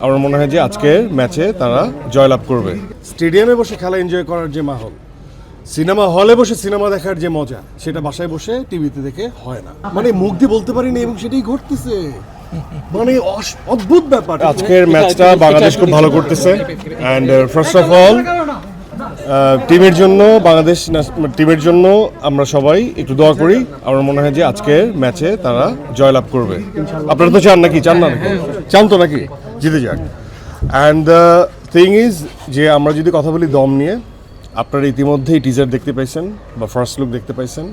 আমার মনে হয় যে আজকের ম্যাচে তারা জয়লাভ করবে। স্টেডিয়ামে বসে খেলা এনজয় করার যে মাহল, সিনেমা হলে বসে সিনেমা দেখার যে মজা, সেটা বাসায় বসে টিভিতে দেখে হয় না। মানে মুখ দিয়ে বলতে পারি না এবং সেটাই ঘটতেছে। মানে অদ্ভুত ব্যাপার। আজকের ম্যাচটা বাংলাদেশ খুব ভালো করতেছে অ্যান্ড ফার্স্ট অফ অল টিমের জন্য, বাংলাদেশ টিমের জন্য আমরা সবাই একটু দোয়া করি। আমার মনে হয় যে আজকের ম্যাচে তারা জয়লাভ করবে। আপনারা তো চান নাকি? চান না নাকি? চান তো নাকি জিতে যাক। অ্যান্ড দ্য থিং ইজ যে আমরা যদি কথা বলি দম নিয়ে, আপনারা ইতিমধ্যেই টিজার দেখতে পাইছেন বা ফার্স্ট লুক দেখতে পাইছেন।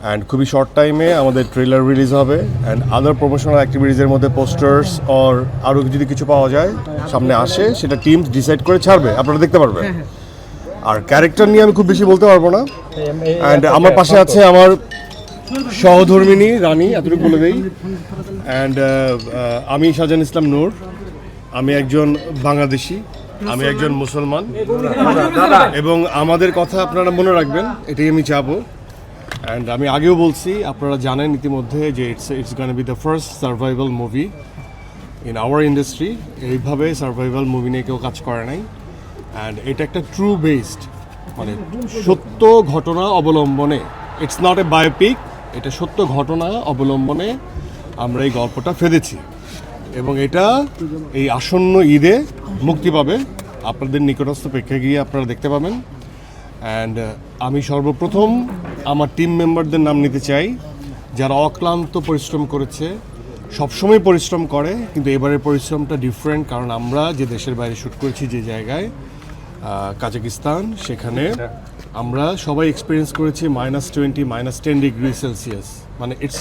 অ্যান্ড খুবই শর্ট টাইমে আমাদের ট্রেলার রিলিজ হবে অ্যান্ড আদার প্রমোশনাল অ্যাক্টিভিটিজের মধ্যে পোস্টার্স অর আরও যদি কিছু পাওয়া যায় সামনে আসে, সেটা টিম ডিসাইড করে ছাড়বে, আপনারা দেখতে পারবেন। আর ক্যারেক্টার নিয়ে আমি খুব বেশি বলতে পারবো না। অ্যান্ড আমার পাশে আছে আমার সহধর্মিনী রানী, এতটুকু বলে দেই। অ্যান্ড আমি শাহজাহান ইসলাম নূর, আমি একজন বাংলাদেশি, আমি একজন মুসলমান, এবং আমাদের কথা আপনারা মনে রাখবেন, এটাই আমি চাবো। অ্যান্ড আমি আগেও বলছি, আপনারা জানেন ইতিমধ্যে যে it's gonna be the first survival movie in our industry. এইভাবে সার্ভাইভাল মুভি নিয়ে কেউ কাজ করে নাই। অ্যান্ড এটা একটা ট্রু বেসড, মানে সত্য ঘটনা অবলম্বনে, ইটস নট এ বায়োপিক, এটা সত্য ঘটনা অবলম্বনে আমরা এই গল্পটা ফেলেছি এবং এটা এই আসন্ন ঈদে মুক্তি পাবে। আপনাদের নিকটস্থ প্রেক্ষাগৃহে আপনারা দেখতে পাবেন। অ্যান্ড আমি সর্বপ্রথম আমার টিম মেম্বারদের নাম নিতে চাই, যারা অক্লান্ত পরিশ্রম করেছে, সবসময় পরিশ্রম করে, কিন্তু এবারের পরিশ্রমটা ডিফারেন্ট। কারণ আমরা যে দেশের বাইরে শ্যুট করেছি, যে জায়গায় কাজাকিস্তান, সেখানে আমরা সবাই এক্সপিরিয়েন্স করেছি -20, -10 ডিগ্রি সেলসিয়াস, মানে ইটস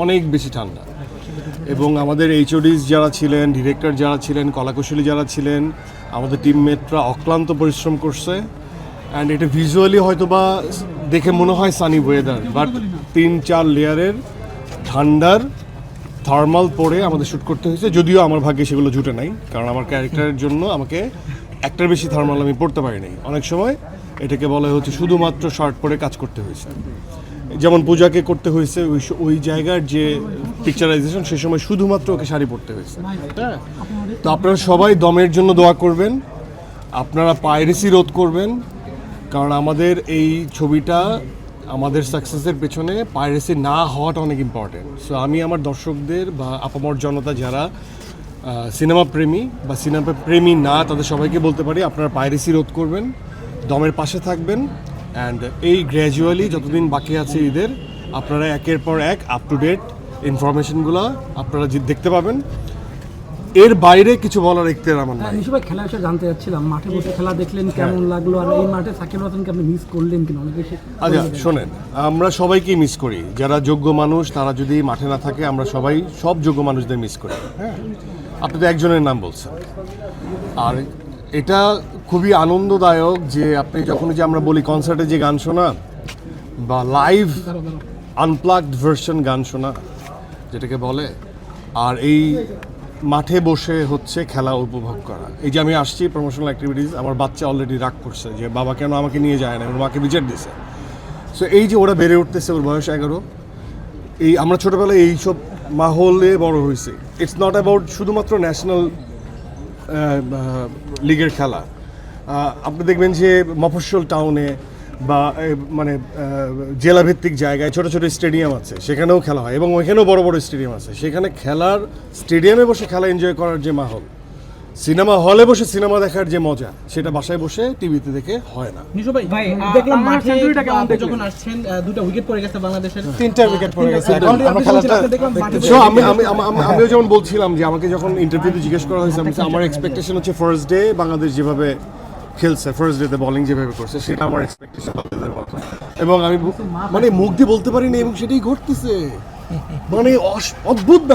অনেক বেশি ঠান্ডা। এবং আমাদের এইচওডিস যারা ছিলেন, ডিরেক্টর যারা ছিলেন, কলাকুশলী যারা ছিলেন, আমাদের টিমমেটরা অক্লান্ত পরিশ্রম করছে। অ্যান্ড এটা ভিজুয়ালি হয়তো বা দেখে মনে হয় সানি ওয়েদার, বাট 3-4 লেয়ারের ঠান্ডার থার্মাল পরে আমাদের শ্যুট করতে হয়েছে। যদিও আমার ভাগ্যে সেগুলো জুটে নাই, কারণ আমার ক্যারেক্টারের জন্য আমাকে একটার বেশি থার্মাল আমি পড়তে পারি নাই। অনেক সময় এটাকে বলা হচ্ছে শুধুমাত্র শার্ট পরে কাজ করতে হয়েছে, যেমন পূজাকে করতে হয়েছে ওই জায়গার যে পিকচারাইজেশন, সে সময় শুধুমাত্র ওকে শাড়ি পরতে হয়েছে। হ্যাঁ, তো আপনারা সবাই দমের জন্য দোয়া করবেন, আপনারা পাইরেসি রোধ করবেন, কারণ আমাদের এই ছবিটা, আমাদের সাকসেসের পেছনে পাইরেসি না হওয়াটা অনেক ইম্পর্টেন্ট। সো আমি আমার দর্শকদের বা আপামর জনতা যারা সিনেমা প্রেমী বা সিনেমা প্রেমী না, তাদের সবাইকে বলতে পারি, আপনারা পাইরেসি রোধ করবেন, দমের পাশে থাকবেন। অ্যান্ড এই গ্র্যাজুয়ালি যতদিন বাকি আছে ঈদের, আপনারা একের পর এক আপ টু ডেট ইনফরমেশনগুলো আপনারা দেখতে পাবেন। এর বাইরে কিছু বলার ইখতিয়ার আমার নাই। নিশ্চয়ই খেলা বিষয়ে জানতে চাচ্ছিলাম, মাঠে বসে খেলা দেখলেন, কেমন লাগলো? আর এই মাঠে সাকিব আল হাসানকে আপনি মিস করলেন কিনা? অনেক বেশি। আচ্ছা শোনেন, আমরা সবাইকেই মিস করি, যারা যোগ্য মানুষ তারা যদি মাঠে না থাকে, আমরা সবাই সব যোগ্য মানুষদের মিস করি। হ্যাঁ, আপনি তো একজনের নাম বলছেন। আর এটা খুবই আনন্দদায়ক যে আপনি যখন, যে আমরা বলি কনসার্টে যে গান শোনা বা লাইভ আনপ্লাগড ভার্সন গান শোনা যেটাকে বলে, আর এই মাঠে বসে হচ্ছে খেলা উপভোগ করা। এই যে আমি আসছি প্রমোশনাল অ্যাক্টিভিটিস, আমার বাচ্চা অলরেডি রাগ করছে যে বাবা কেন আমাকে নিয়ে যায় না, ওর মাকে বিচার দিছে। সো এই যে ওরা বেড়ে উঠতেছে, ওর বয়স 11, এই আমরা ছোটোবেলায় এইসব মাহলে বড় হয়েছে। ইটস নট অ্যাবাউট শুধুমাত্র ন্যাশনাল লিগের খেলা। আপনি দেখবেন যে মফস্বল টাউনে বা মানে জেলাভিত্তিক জায়গায় ছোটো ছোটো স্টেডিয়াম আছে, সেখানেও খেলা হয়, এবং ওইখানেও বড় বড় স্টেডিয়াম আছে। সেখানে খেলার, স্টেডিয়ামে বসে খেলা এনজয় করার যে মাহল, সিনেমা হলে বসে সিনেমা দেখার যে মজা, সেটা বাসায় বসে টিভিতে দেখে হয় না। ভাই দেখলাম মাঠে যখন আসছেন, 2টা উইকেট পড়ে গেছে বাংলাদেশের, 3টা উইকেট পড়ে গেছে। আমিও যেমন বলছিলাম যে আমাকে যখন ইন্টারভিউতে জিজ্ঞেস করা হয়েছে, আমার এক্সপেকটেশন হচ্ছে ফার্স্ট ডে বাংলাদেশ যেভাবে খেলছে, ফার্স্ট ডেতে বোলিং যেভাবে করছে, সেটা আমার এক্সপেকটেশন এবং আমি মানে মুখ দিয়ে বলতে পারি না এবং সেটাই ঘটতেছে। মানে অদ্ভুত ব্যাপার।